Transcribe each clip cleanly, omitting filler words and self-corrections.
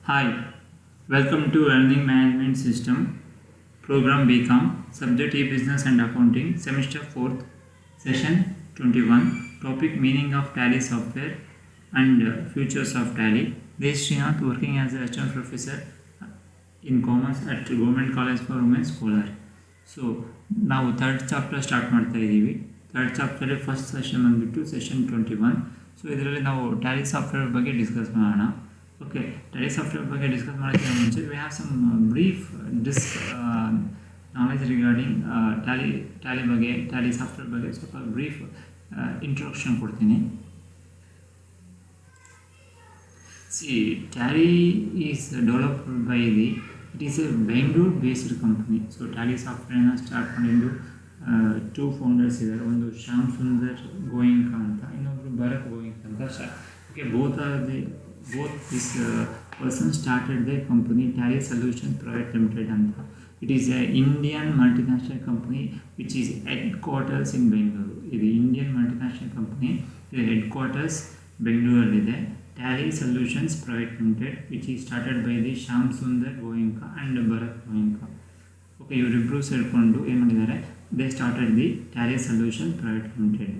Hi, welcome to Learning Management System, Program BCom, Subject E-Business and Accounting, Semester 4th, Session 21, Topic Meaning of Tally Software and Futures of Tally. This is Srinath working as a assistant professor in Commerce at Government College for Women, Kolar. So, ನಾವು third chapter start ಮಾಡ್ತಾ ಇದ್ದೀವಿ. Third ಚಾಪ್ಟರಲ್ಲಿ first session ಬಂದುಬಿಟ್ಟು session 21. So ಇದರಲ್ಲಿ ನಾವು Tally software ಬಗ್ಗೆ discuss ಮಾಡೋಣ. Okay, Tally software ಬಗ್ಗೆ ಡಿಸ್ಕಸ್ ಮಾಡೋಕ್ಕಿಂತ ಮುಂಚೆ we have some brief knowledge regarding Tally ಬಗ್ಗೆ, ಟ್ಯಾಲಿ ಸಾಫ್ಟ್ವೇರ್ ಬಗ್ಗೆ ಸ್ವಲ್ಪ ಬ್ರೀಫ್ ಇಂಟ್ರೊಡಕ್ಷನ್ ಕೊಡ್ತೀನಿ. See, Tally is developed by it is a Bangalore-based company. So, Tally software start ಮಾಡಿದ್ದು two founders ಇದ್ದಾರೆ. ಒಂದು ಶ್ಯಾಮ್ ಸುಂದರ್ ಗೋಯಿಂಕ ಅಂತ, ಇನ್ನೊಬ್ರು ಭರತ್ ಗೋಯಿಂಕ ಅಂತ. Okay, both this person started the company Tally Solutions Private Limited ಅಂತ. It is a Indian multinational company which is headquarters in Bangalore. ಇದು Indian multinational company. The headquarters ಬೆಂಗಳೂರಲ್ಲಿ ಇದೆ. Tally Solutions Private Limited, which is started by the Shyam Sundar Goenka and Bharat Goenka. Okay, ಇವರಿಬ್ಬರು ಸೇರಿಕೊಂಡು ಏನು ಮಾಡಿದ್ದಾರೆ, they started the Tally Solutions Private Limited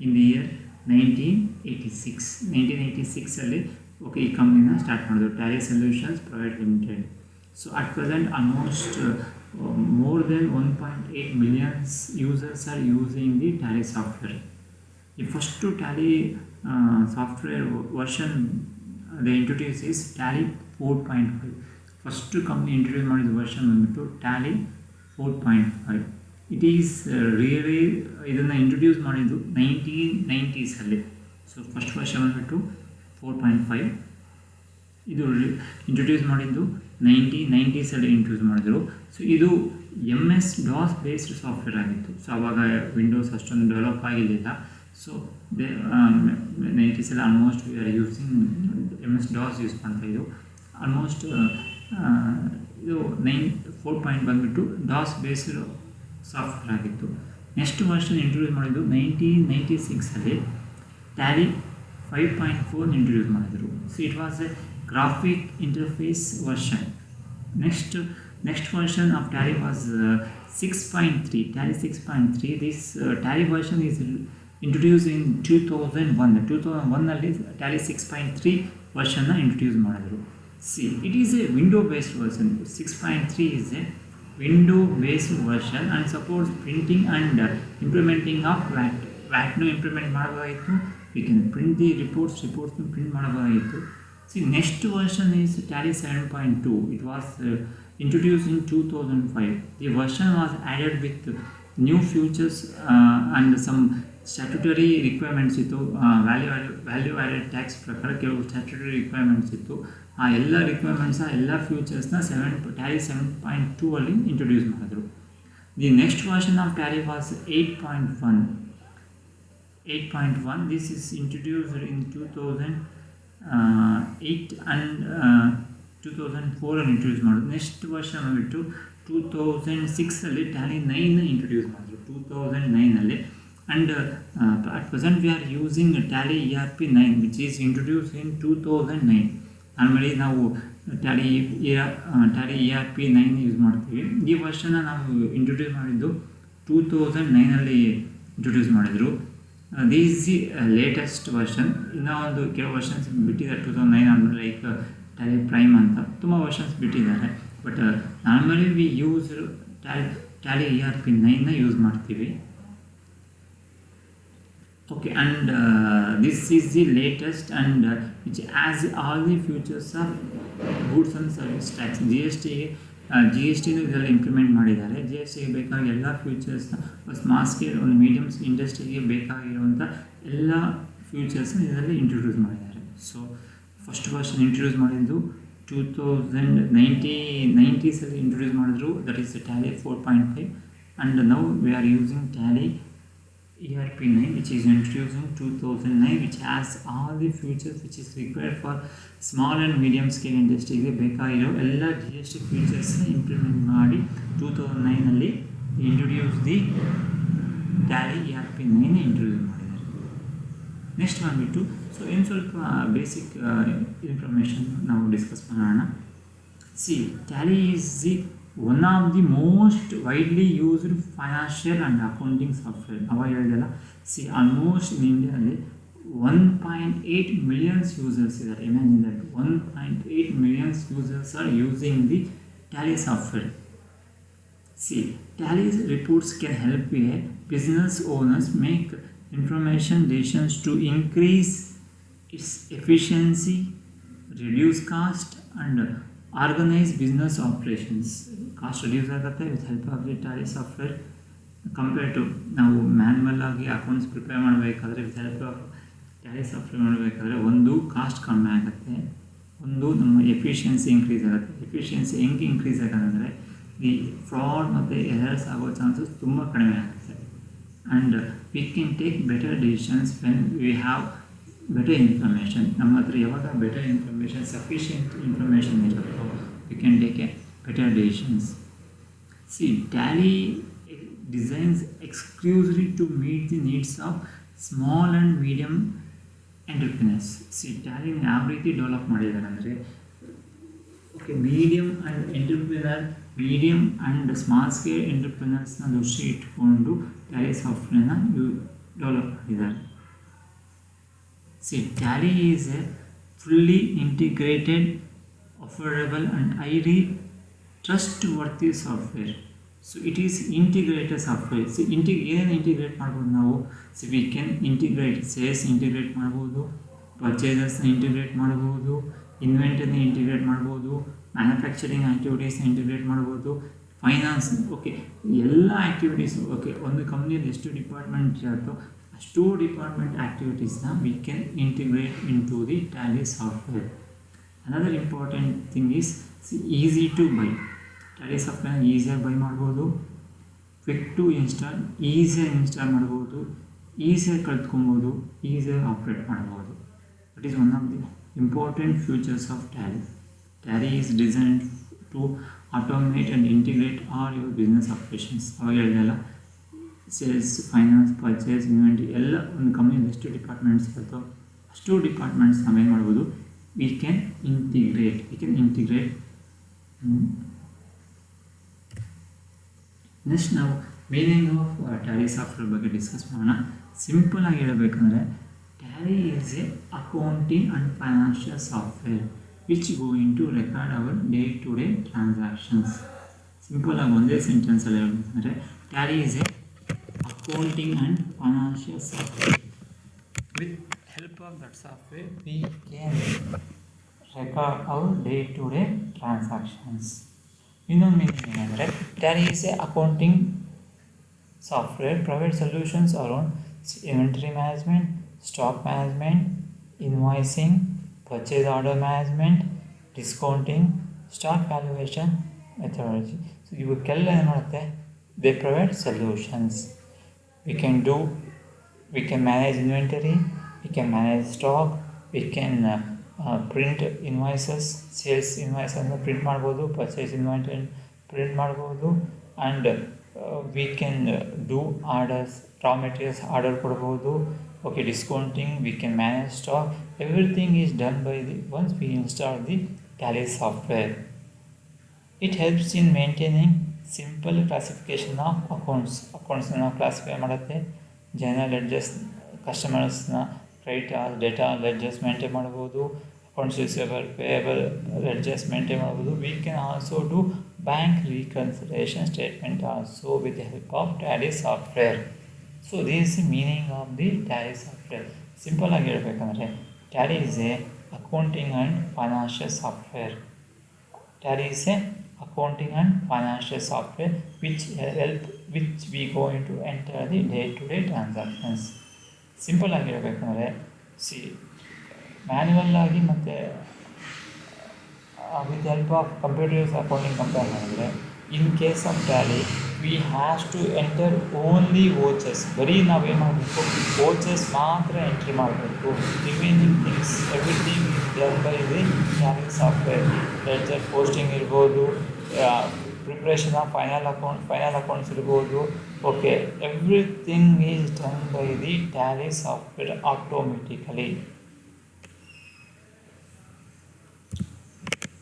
in the year 1986 ಅಲ್ಲಿ ಈ ಕಂಪ್ನಿನ start ಮಾಡಿದ್ರು, Tally Solutions Private Limited. So at present almost more than 1.8 million users are using the Tally software. The first Tally software version they introduced is Tally 4.5. First company introduce ಮಾಡಿದ version ಬಂದ್ಬಿಟ್ಟು Tally 4.5. It is really ಇದನ್ನು introduce ಮಾಡಿದ್ದು 1990s ಅಲ್ಲಿ. So first version ಬಂದ್ಬಿಟ್ಟು 4.5. ಇದು introduce ಮಾಡಿದ್ದು 1990s ಅಲ್ಲಿ introduce ಮಾಡಿದ್ರು. ಸೊ ಇದು MS-DOS ಬೇಸ್ಡ್ ಸಾಫ್ಟ್ವೇರ್ ಆಗಿತ್ತು. ಸೊ ಆವಾಗ ವಿಂಡೋಸ್ ಅಷ್ಟೊಂದು ಡೆವಲಪ್ ಆಗಿರಲಿಲ್ಲ. ಸೊ ದೇ 90s ಅಲ್ಲಿ almost V are using MS-DOS use ಮಾಡ್ತಾ ಇದ್ದು. ಆಲ್ಮೋಸ್ಟ್ ಇದು 4.0 ಬಂದುಬಿಟ್ಟು DOS ಬೇಸ್ಡ್ ಸಾಫ್ಟ್ವೇರ್ ಆಗಿತ್ತು. ನೆಕ್ಸ್ಟ್ ವರ್ಷನ್ ಇಂಟ್ರೊಡ್ಯೂಸ್ ಮಾಡಿದ್ದು 1996 ಅಲ್ಲಿ Tally 5.4 ಇಂಟ್ರೊಡ್ಯೂಸ್ ಮಾಡಿದರು. So it was A graphic interface version. Next version of Tally was 6.3, Tally 6.3. This Tally version is introduced in 2001. 2001 ಅಲ್ಲಿ Tally 6.3 ವರ್ಷನ್ನ introduce ಮಾಡಿದರು. See, it is a window based version. 6.3 is a window based version and supports printing and implementing of VAT implement ಮಾಡಬಹುದಾಗಿತ್ತು. We can print the reports print ಮಾಡಬಹುದಾಗಿತ್ತು. See, next version is Tally 7.2. It was introduced in 2005. The version was added with new features and some statutory requirements ಇತ್ತು. Value added tax ಪ್ರಕಾರ ಕೆಲವು statutory requirements ಇತ್ತು. ಆ ಎಲ್ಲ requirements, ಎಲ್ಲ ಫ್ಯೂಚರ್ಸ್ನ Tally 7.2 ಅಲ್ಲಿ introduce ಮಾಡಿದ್ರು. The next version of Tally was 8.1. This is introduced in 2008 and 2004 ಅಲ್ಲಿ ಇಂಟ್ರೊಡ್ಯೂಸ್ ಮಾಡಿದ್ರು. ನೆಕ್ಸ್ಟ್ ವರ್ಷನ್ ಬಂದುಬಿಟ್ಟು 2006 ಅಲ್ಲಿ Tally 9 ಇಂಟ್ರೊಡ್ಯೂಸ್ ಮಾಡಿದ್ರು, 2009 ಅಲ್ಲಿ. And at present we are using Tally ERP 9, which is introduced in 2009. Normally ನಾವು Tally ERP 9 use ಮಾಡ್ತೀವಿ. ಈ ವರ್ಷನ ನಾವು ಇಂಟ್ರೊಡ್ಯೂಸ್ ಮಾಡಿದ್ದು 2009 ಅಲ್ಲಿ ಇಂಟ್ರೊಡ್ಯೂಸ್ ಮಾಡಿದರು. This the latest version. ಇನ್ನೂ ಒಂದು ಕೆಲವು ವರ್ಷನ್ಸ್ ಬಿಟ್ಟಿದ್ದಾರೆ 2009 ಅಂದರೆ ಲೈಕ್ Tally ಪ್ರೈಮ್ ಅಂತ ತುಂಬ ವರ್ಷನ್ಸ್ ಬಿಟ್ಟಿದ್ದಾರೆ. But normally we use Tally ERP 9ನ ಯೂಸ್ ಮಾಡ್ತೀವಿ. Okay, and this is the latest and which has all the features of goods and service tax. GST ಇದರಲ್ಲಿ ಇಂಪ್ಲಿಮೆಂಟ್ ಮಾಡಿದ್ದಾರೆ. GSTಗೆ ಬೇಕಾಗಿ ಎಲ್ಲ ಫ್ಯೂಚರ್ಸ್ನ ಸ್ಮಾಲ್ ಸ್ಕೇಲ್, ಒಂದು ಮೀಡಿಯಮ್ ಇಂಡಸ್ಟ್ರಿಗೆ ಬೇಕಾಗಿರುವಂಥ ಎಲ್ಲ ಫ್ಯೂಚರ್ಸ್ನ ಇದರಲ್ಲಿ ಇಂಟ್ರೊಡ್ಯೂಸ್ ಮಾಡಿದ್ದಾರೆ. ಸೊ ಫಸ್ಟ್ ವರ್ಷನ್ ಇಂಟ್ರೊಡ್ಯೂಸ್ ಮಾಡಿದ್ದು 1990s ಅಲ್ಲಿ ಇಂಟ್ರೊಡ್ಯೂಸ್ ಮಾಡಿದ್ರು. That is Tally 4.5 and now we are using Tally ERP 9, which is introduced in 2009, which has all the features which is required for small and medium scale ಇಂಡಸ್ಟ್ರಿಗೆ ಬೇಕಾಗಿರೋ ಎಲ್ಲ GST ಫೀಚರ್ಸ್ನ implement ಮಾಡಿ 2009 ಅಲ್ಲಿ introduce the Tally ERP 9 introduce ಮಾಡಿದ್ದಾರೆ. Next ಬಂದುಬಿಟ್ಟು so so ಇನ್ನು ಸ್ವಲ್ಪ basic information ನಾವು ಡಿಸ್ಕಸ್ ಮಾಡೋಣ. C Tally is the one of the most widely used financial and accounting software. ಅವಾಗ ಹೇಳಿದೆಲ್ಲ, ಸಿ ಆಲ್ಮೋಸ್ಟ್ ಇನ್ ಇಂಡಿಯಾದಲ್ಲಿ 1.8 million users ಇದ್ದಾರೆ. Imagine that 1.8 million users are using the Tally software. See, Tally's reports can help a business owners make information decisions to increase its efficiency, reduce cost, and organize business operations. Cost reduce ಆಗುತ್ತೆ with help of the Tally software compared to ನಾವು manual ಆಗಿ accounts prepare ಮಾಡಬೇಕಾದ್ರೆ with help of Tally software ಮಾಡಬೇಕಾದ್ರೆ ಒಂದು cost ಕಮ್ಮಿ ಆಗುತ್ತೆ, ಒಂದು ನಮ್ಮ ಎಫಿಷಿಯನ್ಸಿ ಇನ್ಕ್ರೀಸ್ ಆಗುತ್ತೆ. ಎಫಿಷಿಯನ್ಸಿ ಹೆಂಗೆ ಇನ್ಕ್ರೀಸ್ ಆಗುತ್ತೆ ಅಂದರೆ ಈ ಫ್ರಾಡ್ ಮತ್ತು ಎರರ್ಸ್ ಆಗೋ ಚಾನ್ಸಸ್ ತುಂಬ ಕಡಿಮೆ ಆಗುತ್ತೆ. And we can take better decisions when we have better information. ನಮ್ಮ ಹತ್ರ ಯಾವಾಗ ಬೆಟರ್ ಇನ್ಫಾರ್ಮೇಷನ್, ಸಫಿಷಿಯೆಂಟ್ ಇನ್ಫಾರ್ಮೇಷನ್ ಇರುತ್ತೋ we can take A better decisions. C Tally designs exclusively to meet the needs of small and medium entrepreneurs. See, Tally ಯಾವ ರೀತಿ develop ಮಾಡಿದ್ದಾರೆ ಅಂದರೆ, okay, medium and small scale ಎಂಟರ್ಪ್ರಿನರ್ಸ್ನ ದೃಷ್ಟಿ ಇಟ್ಕೊಂಡು ಟ್ಯಾಲಿ ಸಾಫ್ಟ್ವೇರ್ನ develop ಮಾಡಿದ್ದಾರೆ. See Tally is a fully integrated, affordable and highly trust worthy software. So it is integrated software. See ಏನೇನು ಇಂಟಿಗ್ರೇಟ್ ಮಾಡ್ಬೋದು ನಾವು? See we can integrate sales integrate ಮಾಡ್ಬೋದು, ಪರ್ಚೇಸಸ್ನ ಇಂಟಿಗ್ರೇಟ್ ಮಾಡ್ಬೋದು, ಇನ್ವೆಂಟರಿನ ಇಂಟಿಗ್ರೇಟ್ ಮಾಡ್ಬೋದು, ಮ್ಯಾನುಫ್ಯಾಕ್ಚರಿಂಗ್ ಆ್ಯಕ್ಟಿವಿಟೀಸ್ನ ಇಂಟಿಗ್ರೇಟ್ ಮಾಡ್ಬೋದು, ಫೈನಾನ್ಸ್, ಓಕೆ, ಎಲ್ಲ ಆ್ಯಕ್ಟಿವಿಟೀಸು. ಓಕೆ, ಒಂದು ಕಂಪ್ನಿಯಲ್ಲಿ ಎಷ್ಟು ಡಿಪಾರ್ಟ್ಮೆಂಟ್ ಇರುತ್ತೋ ಅಷ್ಟು ಡಿಪಾರ್ಟ್ಮೆಂಟ್ ಆ್ಯಕ್ಟಿವಿಟೀಸ್ನ we can integrate into the Tally software. Another important thing is easy to buy. Tally ಸಾಫ್ಟ್ವೇರ್ನ ಈಸಿಯಾಗಿ ಬೈ ಮಾಡ್ಬೋದು, ಕ್ವಿಕ್ ಟು ಇನ್ಸ್ಟಾಲ್, ಈಸಿಯಾಗಿ ಇನ್ಸ್ಟಾಲ್ ಮಾಡ್ಬೋದು, ಈಸಿಯಾಗಿ ಕಲ್ತ್ಕೊಬೋದು, ಈಸಿಯಾಗಿ ಆಪ್ರೇಟ್ ಮಾಡ್ಬೋದು. That is one of the important futures of Tally. Tally is designed to automate and integrate all your business operations. ಅವಾಗ ಹೇಳಿದೆಲ್ಲ, ಸೇಲ್ಸ್, ಫೈನಾನ್ಸ್, ಪರ್ಚೇಸ್, ಇನ್ವೆಂಟ್ರಿ ಎಲ್ಲ ಒಂದು ಕಂಪ್ನಿಯಲ್ಲಿ ಎಷ್ಟು ಡಿಪಾರ್ಟ್ಮೆಂಟ್ಸ್ ಇರುತ್ತೋ ಅಷ್ಟು ಡಿಪಾರ್ಟ್ಮೆಂಟ್ಸ್ ನಾವೇನು ಮಾಡ್ಬೋದು, ವಿ ಕ್ಯಾನ್ ಇಂಟಿಗ್ರೇಟ್. ನೆಕ್ಸ್ಟ್ ನಾವು ಮೀನಿಂಗ್ ಆಫ್ ಟ್ಯಾಲಿ ಸಾಫ್ಟ್ವೇರ್ ಬಗ್ಗೆ ಡಿಸ್ಕಸ್ ಮಾಡೋಣ. ಸಿಂಪಲ್ ಆಗಿ ಹೇಳಬೇಕಂದ್ರೆ, Tally is a accounting and financial software which going to record our day to day transactions. Simple ಆಗಿ ಒಂದೇ ಸೆಂಟೆನ್ಸಲ್ಲಿ ಹೇಳಬೇಕಂದ್ರೆ, Tally is a accounting and financial software. With help of that software we can record our day to day transactions. ಇನ್ನೊಂದು meaning ಏನಂದರೆ, Tally is a accounting software provide solutions around inventory management, stock management, invoicing, purchase order management, discounting, stock valuation methodology. So ಇವಕ್ಕೆಲ್ಲ ಏನು ಮಾಡುತ್ತೆ, they provide solutions. We can manage inventory, we can manage stock, we can print invoices, sales ಇನ್ವಾಯ್ಸನ್ನು print ಮಾಡ್ಬೋದು, purchase invoice print ಮಾಡ್ಬೋದು, and we can do orders, raw materials order ಕೊಡ್ಬೋದು. Okay, discounting, we can manage stock. Everything is done by the once we install the Tally software. It helps in maintaining simple classification of ಅಕೌಂಟ್ಸ್ನ ನಾವು classify ಮಾಡುತ್ತೆ. General ledgers, ಕಸ್ಟಮರ್ಸ್ನ credit data ledgers maintain ಮಾಡ್ಬೋದು, accounts receivable, payable ledgers maintain ಮಾಡ್ಬೋದು. We can also do bank reconciliation statement also with the help of Tally software. So this is the meaning of the Tally software. Simple ಆಗಿ ಹೇಳಬೇಕಂದ್ರೆ, Tally is a accounting and financial software. Tally is a accounting and financial software which we going to enter the day-to-day transactions. Simple ಆಗಿ ಹೇಳಬೇಕಂದ್ರೆ, manual ಆಗಿ ಮತ್ತು with help of computers accounting compare ಮಾಡಿದರೆ, in case of Tally we has to enter only vouchers. ಬರೀ ನಾವೇನು ಮಾಡಬೇಕು, vouchers ಮಾತ್ರ entry ಮಾಡಬೇಕು. Remaining things everything is done by the Tally software. Ledger posting ಇರ್ಬೋದು, ಪ್ರಿಪ್ರೇಷನ್ ಆಫ್ ಫೈನಲ್ ಅಕೌಂಟ್ಸ್ ಇರ್ಬೋದು. Okay, everything is done by the Tally software automatically.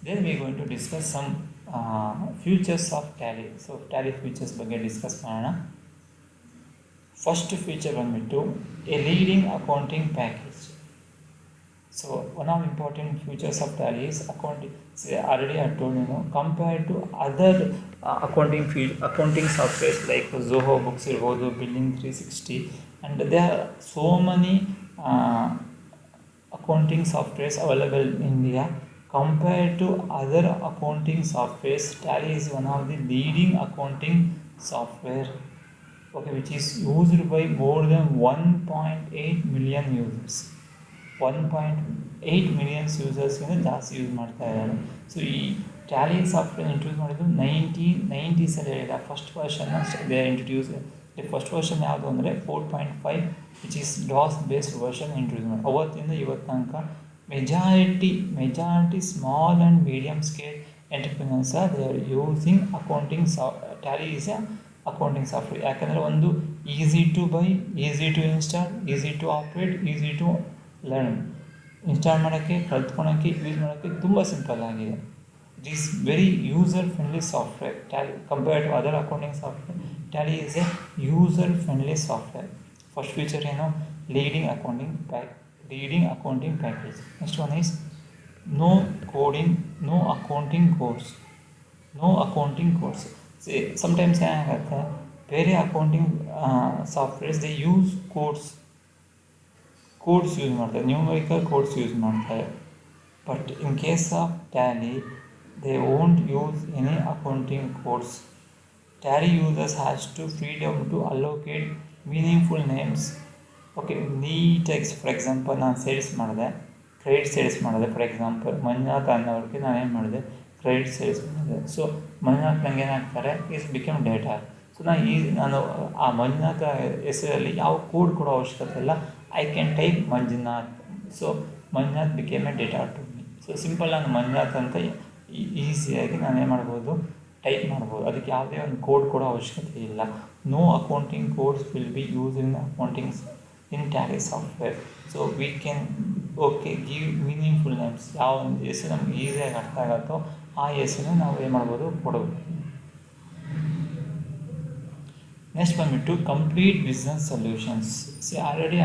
then we are going to discuss some features of Tally. So Tally features ಬಗ್ಗೆ discuss ಮಾಡೋಣ. First feature ಬಂದ್ಬಿಟ್ಟು A leading accounting package. So one of the important features of Tally is accounting. See, already I told you, compared to other accounting softwares like Zoho Books irbodu, Billing 360, and there are so many accounting softwares available in India. Compared to other accounting softwares, Tally is one of the leading accounting software, okay, which is used by more than 1.8 million users. 1.8 million users ಜಾಸ್ತಿ use ಮಾಡ್ತಾ ಇದ್ದಾರೆ. So ಈ Tally software introduce ಮಾಡಿದ್ದು 1990s ಹೇಳಿದ first version they introduce. First version ಯಾವುದು ಅಂದರೆ 4.5 which is DOS based version introduce ಮಾಡಿ. ಅವತ್ತಿಂದ ಇವತ್ತು ತನಕ majority small and medium scale entrepreneurs they are using accounting Tally is a accounting software. ಯಾಕಂದರೆ ಒಂದು easy to buy, easy to install, easy to operate, easy to learn. Install ಮಾಡೋಕ್ಕೆ, ಕಲ್ತ್ಕೊಳ್ಳೋಕ್ಕೆ, use ಮಾಡೋಕ್ಕೆ ತುಂಬ ಸಿಂಪಲ್ ಆಗಿದೆ. It is very user friendly software. Tally compared to other accounting software, Tally is a user friendly software. First feature ಏನು? Leading accounting package. Next one is no accounting course. Sometimes ಏನಾಗುತ್ತೆ, ಬೇರೆ accounting softwares they use codes use ಮಾಡ್ತಾರೆ, numerical codes use ಮಾಡ್ತಾರೆ. But in case of Tally they won't use any accounting codes. Tally users has to freedom to allocate meaningful names. Okay, ನೀಟಾಗಿ for example ನಾನು credit sales ಮಾಡಿದೆ. For example Manjunath ಅನ್ನೋರಿಗೆ ನಾನು ಏನು ಮಾಡಿದೆ, credit sales ಮಾಡಿದೆ. ಸೊ ಮಂಜುನಾಥ್ ನನಗೆ ಏನಾಗ್ತಾರೆ, ಇಸ್ ಬಿಕಮ್ ಡೇಟಾ. ಸೊ ನಾನು ಆ ಮಂಜುನಾಥ ಹೆಸರಲ್ಲಿ ಯಾವ ಕೋಡ್ ಕೊಡೋ ಅವಶ್ಯಕತೆ ಇಲ್ಲ. I can type Manjunath. So Manjunath became a data to me. So simple ನಾನು ಮಂಜುನಾಥ್ ಅಂತ ಈಸಿಯಾಗಿ ನಾನೇನು ಮಾಡ್ಬೋದು, ಟೈಪ್ ಮಾಡ್ಬೋದು. ಅದಕ್ಕೆ ಯಾವುದೇ ಒಂದು ಕೋಡ್ ಕೊಡೋ ಅವಶ್ಯಕತೆ ಇಲ್ಲ. No accounting codes will be use in Tally software. So we can give meaningful names. ಯಾವ ಒಂದು ಹೆಸರು ನಮ್ಗೆ ಈಸಿಯಾಗಿ ಅರ್ಥ ಆಗುತ್ತೋ ಆ ಹೆಸರು ನಾವು ಏನು ಮಾಡ್ಬೋದು, ಕೊಡಬಹುದು. ನೆಕ್ಸ್ಟ್ ಬಂದುಬಿಟ್ಟು ಕಂಪ್ಲೀಟ್ ಬಿಸ್ನೆಸ್ ಸೊಲ್ಯೂಷನ್ಸ್. ಆಲ್ರೆಡಿ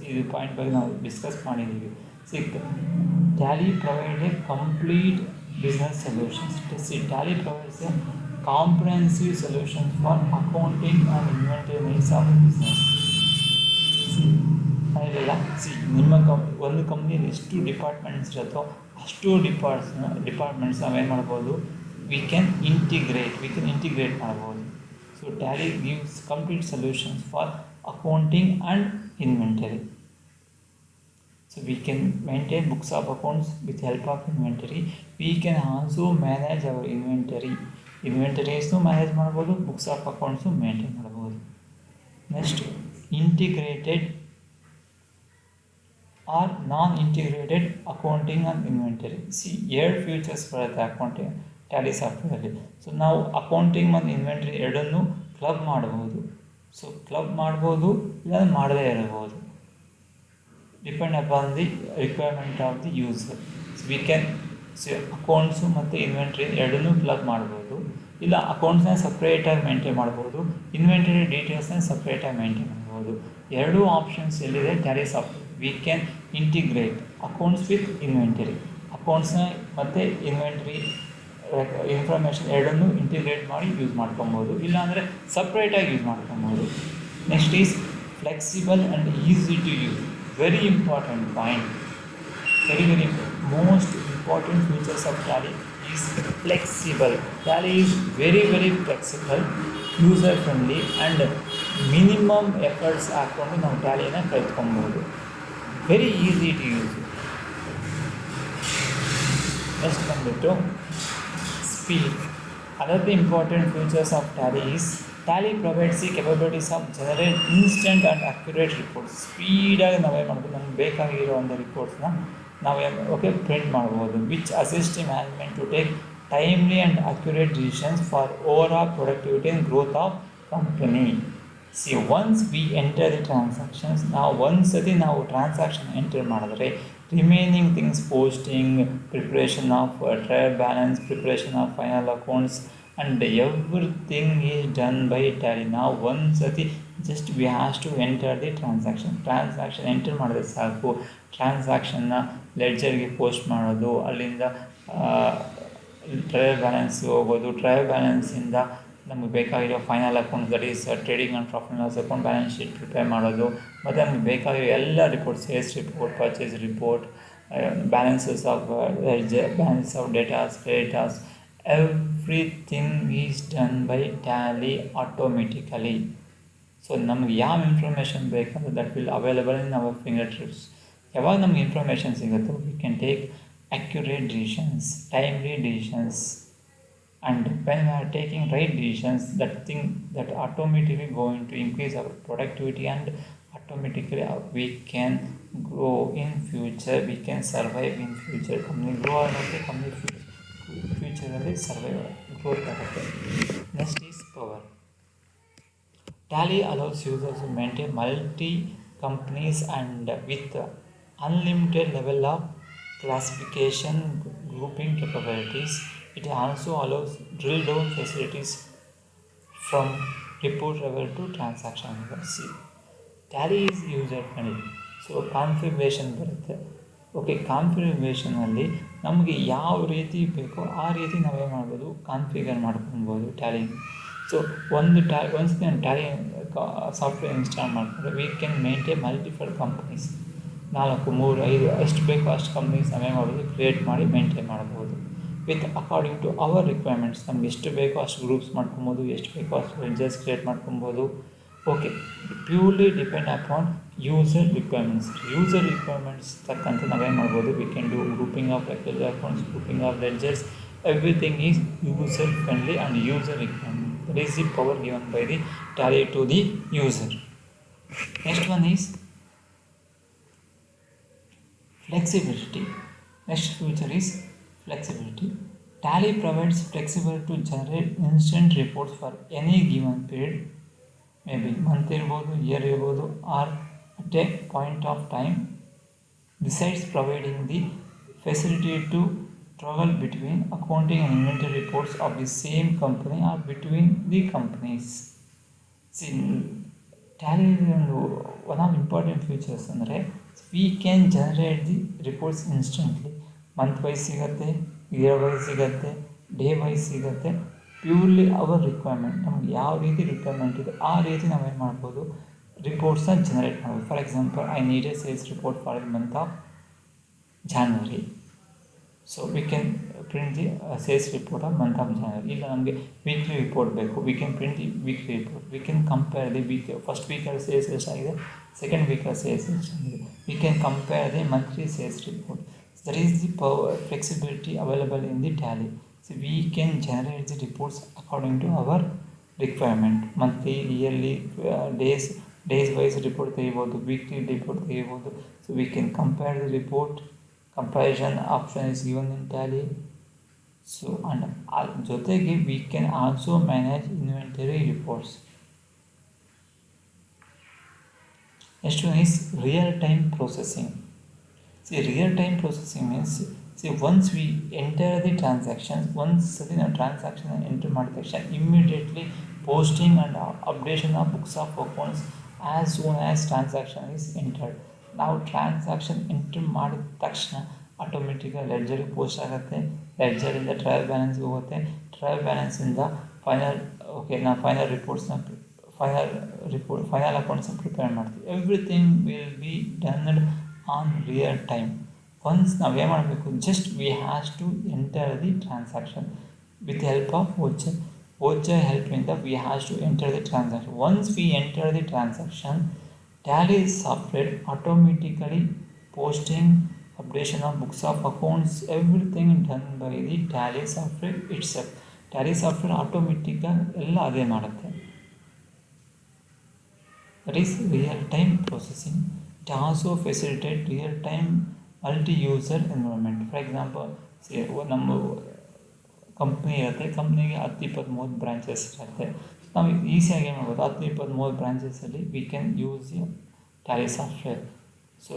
ಇದು ಪಾಯಿಂಟ್ ಬಗ್ಗೆ ನಾವು ಡಿಸ್ಕಸ್ ಮಾಡಿದ್ದೀವಿ. Tally provide A complete business solutions. Tally provides A comprehensive solutions for accounting and inventory needs of business. ಇಲ್ಲ ನಿಮ್ಮ ಒಂದು ಕಂಪ್ನಿಯಲ್ಲಿ ಎಷ್ಟು ಡಿಪಾರ್ಟ್ಮೆಂಟ್ಸ್ ಇರುತ್ತೋ ಅಷ್ಟು ಡಿಪಾರ್ಟ್ಮೆಂಟ್ಸ್ ನಾವೇನು ಮಾಡ್ಬೋದು, ವಿ ಕ್ಯಾನ್ ಇಂಟಿಗ್ರೇಟ್ ಮಾಡ್ಬೋದು. So Tally gives complete solutions for accounting and inventory. So we can maintain books of accounts with help of inventory. We can also manage our inventories manage ಮಾಡಬಹುದು, books of accounts maintain ಮಾಡಬಹುದು. Next, integrated or non-integrated accounting and inventory. ಎರಡು features ಬರುತ್ತೆ accounting Tally ಸಾಫ್ಟ್ವೇರಲ್ಲಿ. So ನಾವು accounting ಮತ್ತು inventory ಎರಡನ್ನೂ club ಮಾಡ್ಬೋದು. So club ಮಾಡ್ಬೋದು, ಇಲ್ಲ ಮಾಡದೇ ಇರಬಹುದು, depend upon the requirement of the user. So we can accounts ಮತ್ತು ಇನ್ವೆಂಟ್ರಿ ಎರಡನ್ನೂ ಕ್ಲಬ್ ಮಾಡ್ಬೋದು, ಇಲ್ಲ ಅಕೌಂಟ್ಸ್ನ ಸಪ್ರೇಟಾಗಿ ಮೇಂಟೈನ್ ಮಾಡ್ಬೋದು, ಇನ್ವೆಂಟರಿ ಡೀಟೇಲ್ಸ್ನ ಸಪ್ರೇಟಾಗಿ ಮೇಂಟೈನ್ ಮಾಡ್ಬೋದು. ಎರಡೂ ಆಪ್ಷನ್ಸ್ ಎಲ್ಲಿದೆ Tally software. We can integrate accounts with inventory, ಅಕೌಂಟ್ಸ್ನ ಮತ್ತು ಇನ್ವೆಂಟ್ರಿ ಇನ್ಫಾರ್ಮೇಷನ್ ಎರಡನ್ನೂ ಇಂಟಿಗ್ರೇಟ್ ಮಾಡಿ ಯೂಸ್ ಮಾಡ್ಕೊಬೋದು, ಇಲ್ಲಾಂದರೆ ಸಪ್ರೇಟಾಗಿ ಯೂಸ್ ಮಾಡ್ಕೊಬೋದು. Next is flexible and easy to use. Very important point, very most important features of Tally is flexible. Tally is very flexible, user friendly and minimum efforts ಹಾಕ್ಕೊಂಡು ನಾವು ಟ್ಯಾಲಿನ ಕಲ್ತ್ಕೊಬೋದು. Very easy to use. Next ಬಂದುಬಿಟ್ಟು speed. Another important features of Tally is Tally provides the capabilities of generate instant and accurate reports. ಸ್ಪೀಡಾಗಿ ನಾವೇನು ಮಾಡ್ಬೋದು, ನಮ್ಗೆ ಬೇಕಾಗಿರೋ ಒಂದು ರಿಪೋರ್ಟ್ಸ್ನ ನಾವೇ ಪ್ರಿಂಟ್ ಮಾಡ್ಬೋದು, which assist management to take timely and accurate decisions for overall productivity and growth of company. Once we enter the transactions, ನಾವು ಒಂದು ಸತಿ ನಾವು ಟ್ರಾನ್ಸಾಕ್ಷನ್ ಎಂಟರ್ ಮಾಡಿದ್ರೆ remaining things posting, preparation of trial balance, preparation of final accounts, and everything is done by Tally. Now once sati just we have to enter the transaction enter ಮಾಡಿದ್ರೆ ಸಾಕು. ಟ್ರಾನ್ಸಾಕ್ಷನ್ನ ಲೆಡ್ಜರ್ಗೆ post ಮಾಡೋದು, ಅಲ್ಲಿಂದ trial ಬ್ಯಾಲೆನ್ಸ್ಗೆ ಹೋಗೋದು, trial ಬ್ಯಾಲೆನ್ಸಿಂದ ನಮಗೆ ಬೇಕಾಗಿರೋ final account, that is trading and profit loss account, balance sheet prepare ಮಾಡೋದು, ಮತ್ತು ನಮಗೆ ಬೇಕಾಗಿರೋ ಎಲ್ಲ report, sales report, purchase report, balances of ledger, balance of debtors, creditors, everything is done by Tally automatically. So ನಮಗೆ ಯಾವ information ಬೇಕಂದ್ರೆ that will available in our finger tips. ಯಾವಾಗ ನಮಗೆ ಇನ್ಫಾರ್ಮೇಷನ್ ಸಿಗುತ್ತೋ we can take accurate decisions, timely decisions, and when we are taking right decisions, that thing that automatically going to increase our productivity, and automatically we can grow in future, we can survive in future. Company grow ಆಗುತ್ತೆ, company ಫ್ಯೂಚರಲ್ಲಿ survive growth ಆಗುತ್ತೆ. Next is power. Tally allows users to maintain multi companies and with unlimited level of classification, grouping capabilities. It also allows drill down facilities from report level to transaction level. See, Tally is user friendly. So configuration ಬರುತ್ತೆ. Okay, ಕಾನ್ಫಿಗರೇಷನಲ್ಲಿ ನಮಗೆ ಯಾವ ರೀತಿ ಬೇಕೋ ಆ ರೀತಿ ನಾವೇ ಮಾಡ್ಬೋದು, configure ಮಾಡ್ಕೊಬೋದು ಟ್ಯಾಲಿ. ಸೊ ಒನ್ಸ್ ನಾನು ಟ್ಯಾಲಿ ಸಾಫ್ಟ್ವೇರ್ ಇನ್ಸ್ಟಾಲ್ ಮಾಡಿಕೊಂಡ್ರೆ we can maintain multiple companies, 4, 3, 5 ಎಷ್ಟು ಬೇಕೋ ಅಷ್ಟು ಕಂಪ್ನೀಸ್ ನಾವೇ ಮಾಡ್ಬೋದು, ಕ್ರಿಯೇಟ್ ಮಾಡಿ ಮೇಂಟೈನ್ ಮಾಡ್ಬೋದು with according to our requirements. ನಮ್ಗೆ ಎಷ್ಟು ಬೇಕೋ ಅಷ್ಟು ಗ್ರೂಪ್ಸ್ ಮಾಡ್ಕೊಬೋದು, ಎಷ್ಟು ಬೇಕೋ ಅಷ್ಟು ಲೆಡ್ಜರ್ಸ್ ಕ್ರಿಯೇಟ್ ಮಾಡ್ಕೊಬೋದು. Okay, purely depend upon user requirements ತಕ್ಕಂತೆ ನಾವೇನು ಮಾಡ್ಬೋದು, we can do grouping of accounts, grouping of ledgers, everything is user friendly and user requirement. That is the power given by the Tally to the user. Next one is flexibility. Next feature is flexibility. Tally provides flexibility to generate instant reports for any given period, maybe month ಇರ್ಬೋದು, year ಇರ್ಬೋದು, R at a point of time. Besides providing the facility to travel between accounting and inventory reports of the same company or between the companies. See, Tally one of important features ಅಂದರೆ we can generate the reports instantly. Month wise ಸಿಗುತ್ತೆ, year wise ಸಿಗುತ್ತೆ, day wise ಸಿಗುತ್ತೆ. Purely our requirement, ನಮ್ಗೆ ಯಾವ ರೀತಿ requirement ಇದೆ ಆ ರೀತಿ ನಾವೇನು ಮಾಡ್ಬೋದು, ರಿಪೋರ್ಟ್ಸ್ನ ಜನರೇಟ್ ಮಾಡ್ಬೋದು. For example, I need a sales report for the month of January. So we can print the sales report of month of January. ಇಲ್ಲ ನಮಗೆ ವೀಕ್ಲಿ ರಿಪೋರ್ಟ್ ಬೇಕು, we can print the weekly report. We can compare the first ವೀಕಲ್ಲಿ sales ಎಷ್ಟಾಗಿದೆ, second ವೀಕಲ್ಲಿ sales ಎಷ್ಟಾಗಿದೆ. V can compare the monthly sales report. That is the power flexibility available in the Tally. So we can generate the reports according to our requirement. Monthly, yearly, days wise report ತೆಗಿಬೋದು, weekly report ತೆಗಿಬೋದು. So we can compare the report. Comparison option is given in Tally. So and ಜೊತೆಗೆ we can also manage inventory reports. Next one is real-time processing. See, real-time processing means, see, once we enter the transactions, once the transaction enter ಮಾಡಿದ ತಕ್ಷಣ immediately posting and updation of books of accounts as soon as transaction is entered. ನಾವು transaction entry ಮಾಡಿದ ತಕ್ಷಣ ಆಟೋಮೆಟಿಕಾಗಿ ಲೆಡ್ಜರ್ಗೆ post ಆಗುತ್ತೆ, ಲೆಡ್ಜರಿಂದ trial ಬ್ಯಾಲೆನ್ಸ್ಗೆ ಹೋಗುತ್ತೆ, trial ಬ್ಯಾಲೆನ್ಸಿಂದ ನಾವು final ಅಕೌಂಟ್ಸ್ನ ಪ್ರಿಪೇರ್ ಮಾಡ್ತೀವಿ. Everything will be done on real time. Once ನಾವೇನು ಮಾಡಬೇಕು, just we has to enter the transaction with help of voucher ಹೆಲ್ಪಿಂದ we has to enter the transaction. Once we enter the transaction, Tally software automatically posting, updation of books of accounts, everything done by the Tally software itself. Tally software automatic ಎಲ್ಲ ಅದೇ ಮಾಡುತ್ತೆ. That is real-time processing. It also facilitates real-time multi-user environment. For example, ನಮ್ಮ company ಇರುತ್ತೆ, ಕಂಪ್ನಿಗೆ 10-20-30 branches ಇರುತ್ತೆ. ನಾವು ಈಸಿಯಾಗಿ ಏನು ಮಾಡ್ಬೋದು, 10-20-30 ಬ್ರಾಂಚಸಲ್ಲಿ we can use Tally software. So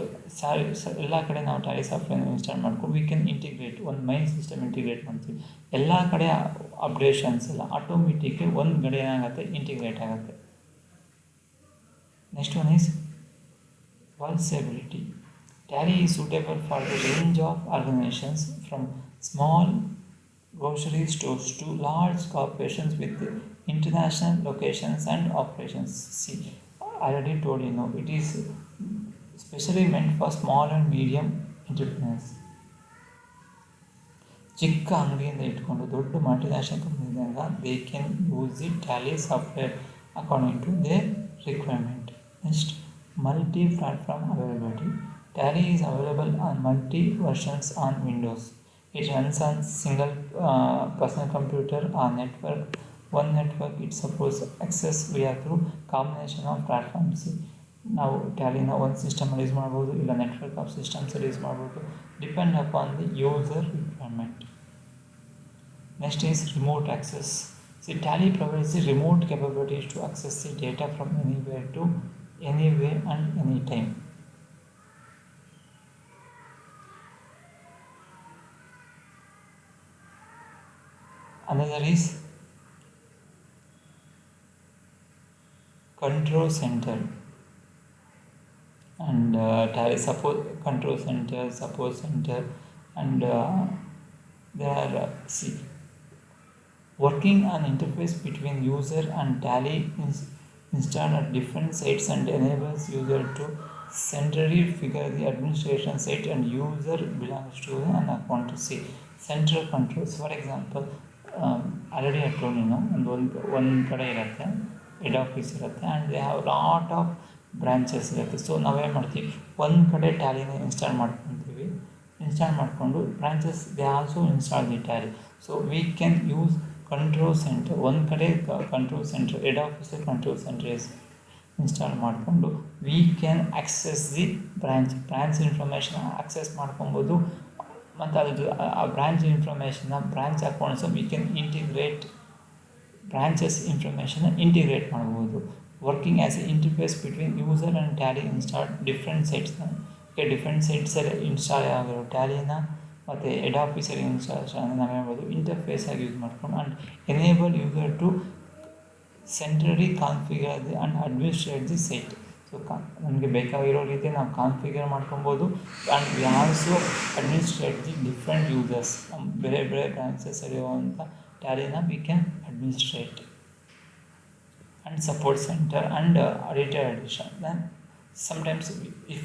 ಎಲ್ಲ ಕಡೆ ನಾವು ಟ್ಯಾಲಿ ಸಾಫ್ಟ್ವೇರ್ನ ಇನ್ಸ್ಟಾಲ್ ಮಾಡ್ಕೊಂಡು ವಿ ಕ್ಯಾನ್ ಇಂಟಿಗ್ರೇಟ್ ಒಂದು ಮೈನ್ ಸಿಸ್ಟಮ್ ಇಂಟಿಗ್ರೇಟ್ ಮಾಡ್ತೀವಿ. ಎಲ್ಲ ಕಡೆ ಅಪ್ಡೇಷನ್ಸ್ ಎಲ್ಲ ಆಟೋಮೆಟಿಕ್ಲಿ ಒಂದು ಕಡೆ ಏನಾಗುತ್ತೆ ಇಂಟಿಗ್ರೇಟ್ ಆಗುತ್ತೆ. Next one is vulnerability. Tally is suitable for the range of organizations from small grocery stores to large corporations with international locations and operations. See, I already told you now, it is specially meant for small and medium entrepreneurs. ಚಿಕ್ಕ ಅಂಗಡಿಯಿಂದ ಇಟ್ಕೊಂಡು ದೊಡ್ಡ multinational ಕಂಪ್ನಿದಾಗ they can use the Tally software according to their requirement. Next, multi-platform availability. Tally is available on multi versions on Windows. It runs on single personal computer or network. One network it supports access via through combination of platforms. Now Tally na one system use ಮಾಡಬಹುದು, ಇಲ್ಲ network of systems use ಮಾಡಬಹುದು, depend upon the user requirement. Next is remote access. See, Tally provides the remote capabilities to access the data from anywhere to anywhere and anytime. Another is control center, and Tally support control center, support center, and there are working on interface between user and Tally installed at different sites and enables user to centrally figure the administration site and user belongs to an account to see central controls. For example, already I told you, one ಕಡೆ ಇರುತ್ತೆ, head office ಇರುತ್ತೆ, and they have lot of branches ಇರುತ್ತೆ. So ನಾವೇನು ಮಾಡ್ತೀವಿ, ಒಂದು ಕಡೆ ಟ್ಯಾಲಿನ install ಮಾಡ್ಕೊತೀವಿ. ಇನ್ಸ್ಟಾಲ್ ಮಾಡಿಕೊಂಡು branches they also install the Tally. So we can use control centre. ಒಂದು ಕಡೆ control centre, head officer control centre install ಮಾಡಿಕೊಂಡು we can access the branch information access ಮಾಡ್ಕೊಬೋದು. ಮತ್ತು ಅದು ಆ ಬ್ರಾಂಚ್ ಇನ್ಫಾರ್ಮೇಷನ್ನ branch accounts we can integrate branches ಇನ್ಫಾರ್ಮೇಷನ್ನ integrate ಮಾಡ್ಬೋದು. Working as A interface between user and Tally install different ಸೈಟ್ಸ್ನ different ಸೈಟ್ಸಲ್ಲಿ ಇನ್ಸ್ಟಾಲ್ ಆಗಿರೋ ಟ್ಯಾಲಿನ ಮತ್ತು ಹೆಡ್ ಆಫೀಸಲ್ಲಿ ಇನ್ಸ್ಟಾಲೇಷನ್ ನಾವು ಹೇಳ್ಬೋದು ಇಂಟರ್ಫೇಸ್ ಆಗಿ ಯೂಸ್ ಮಾಡ್ಕೊಂಡು and enable user to centrally configure the and administrate the site. So ನಮಗೆ ಬೇಕಾಗಿರೋ ರೀತಿ ನಾವು ಕಾನ್ಫಿಗರ್ ಮಾಡ್ಕೊಬೋದು. And we also administrate the different users. ಬೇರೆ ಬೇರೆ ಬ್ರಾಂಚಸ್ ಇರುವಂಥ ಟ್ಯಾಲಿನ we can administrate. And support centre and auditor edition. Then sometimes if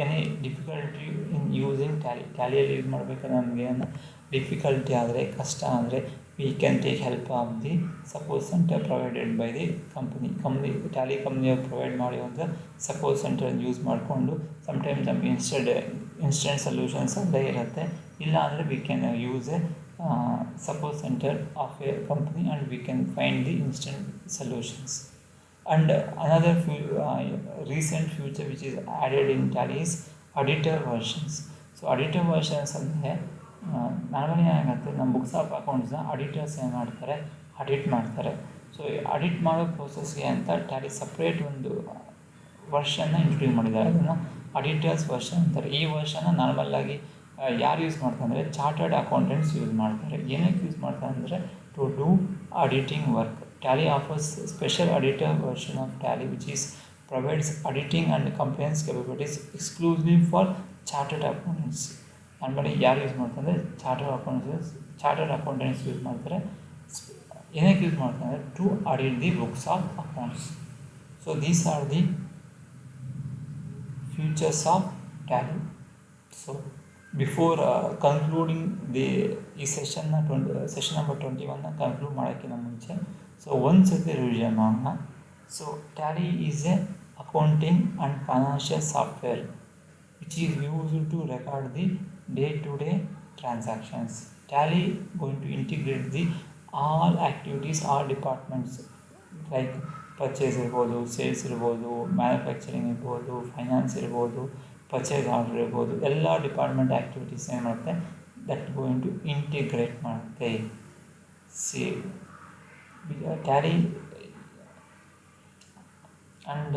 any difficulty in using ಟ್ಯಾಲಿಯಲ್ಲಿ ಯೂಸ್ ಮಾಡಬೇಕಾದ್ರೆ ನಮಗೆ ಡಿಫಿಕಲ್ಟಿ ಆದರೆ ಕಷ್ಟ ಅಂದರೆ we can take help of the support center provided by the company Tally ಕಂಪ್ನಿಯವ್ರು provide ಮಾಡಿರುವಂಥ support centre use ಮಾಡಿಕೊಂಡು sometimes ನಮಗೆ ಇನ್ಸ್ಟೆಂಟ್ ಸೊಲ್ಯೂಷನ್ಸ್ ಅಲ್ಲೇ ಇರುತ್ತೆ. ಇಲ್ಲ ಅಂದರೆ we can use a support center of a company and we can find the instant solutions. And another recent feature which is added in Tally is auditor versions. So auditor versions ಅಂದರೆ normally ಏನಾಗುತ್ತೆ, ನಮ್ಮ books of ಅಕೌಂಟ್ಸ್ನ auditors ಏನು ಮಾಡ್ತಾರೆ, audit ಮಾಡ್ತಾರೆ. So audit ಮಾಡೋ ಪ್ರೋಸೆಸ್ಗೆ ಅಂತ Tally separate ಒಂದು ವರ್ಷನ್ನ introduce ಮಾಡಿದ್ದಾರೆ. ಅದನ್ನು ಆಡಿಟರ್ಸ್ ವರ್ಷನ್ ಅಂತಾರೆ. ಈ ವರ್ಷನ ನಾರ್ಮಲ್ಲಾಗಿ ಯಾರು ಯೂಸ್ ಮಾಡ್ತಾರೆ ಅಂದರೆ ಚಾರ್ಟರ್ಡ್ ಅಕೌಂಟೆಂಟ್ಸ್ ಯೂಸ್ ಮಾಡ್ತಾರೆ. ಏನಕ್ಕೆ ಯೂಸ್ ಮಾಡ್ತಾರೆ ಅಂದರೆ to do auditing work. Tally offers special auditor version of Tally which is provides auditing and compliance capabilities exclusively for chartered accountants. normally ಯಾರು ಯೂಸ್ ಮಾಡ್ತಾರೆ, ಚಾರ್ಟರ್ಡ್ ಅಕೌಂಟೆಂಟ್ಸ್ ಯೂಸ್ ಮಾಡ್ತಾರೆ. ಏನಕ್ಕೆ use ಮಾಡ್ತಾರೆ ಅಂದರೆ to audit the books of accounts. So these are the futures of Tally. So before concluding ಈ session number 21ನ conclude ಮಾಡೋಕ್ಕಿಂತ ಮುಂಚೆ ಸೊ ಒಂದು ಸತಿ ರಿವಿಷನ್ ಮಾಡೋಣ. So Tally is a accounting and financial software which is used to record the day-to-day transactions. Tally going to integrate the all activities, all departments like purchase ಇರ್ಬೋದು, sales ಇರ್ಬೋದು, manufacturing ಇರ್ಬೋದು, finance ಇರ್ಬೋದು, purchase order ಇರ್ಬೋದು, ಎಲ್ಲ department activities ಏನು ಮಾಡುತ್ತೆ that going to integrate ಮಾಡುತ್ತೆ. C Tally and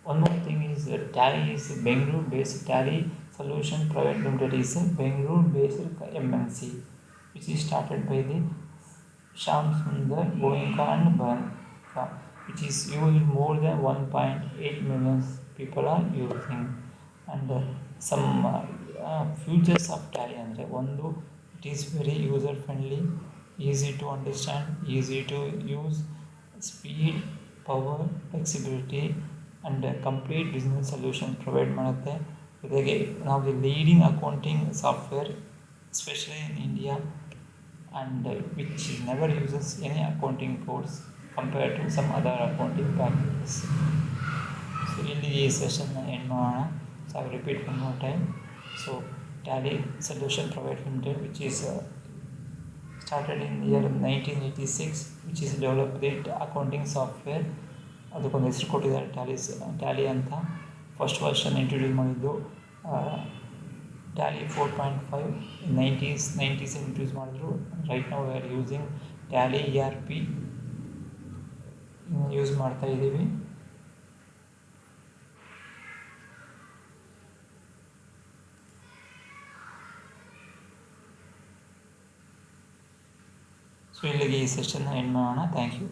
One more thing is Tally is Bangalore based Tally Solution Private Limited is a Bangalore based MNC which is started by the Shyam Sundar Goenka and Banka, which is used more than 1.8 million people are using. And some features of Tally ಅಂದರೆ ಒಂದು it is very user friendly, easy to understand, easy to use, speed, power, flexibility and complete business solution provide ಮಾಡುತ್ತೆ. ಜೊತೆಗೆ ನಾವು the leading accounting software especially in India and which never uses any accounting codes compared to some other accounting packages. So ಇಲ್ಲಿ ಈ ಸೆಷನ್ನ end ಮಾಡೋಣ. So I will repeat one more time. So Tally Solution Private Limited, which is started in the year 1986, which is developed it accounting software. ಅದಕ್ಕೊಂದು ಹೆಸರು ಕೊಟ್ಟಿದ್ದಾರೆ Tally ಅಂತ. First version introduce ಮಾಡಿದ್ದು Tally 4.5 nineties introduce ಮಾಡಿದ್ರು. Right ನಾವು we are using Tally ERP use ಮಾಡ್ತಾ ಇದ್ದೀವಿ. So ಇಲ್ಲಿಗೆ ಈ ಸೆಷನ್ನ ಎಂಡ್ ಮಾಡೋಣ. Thank you.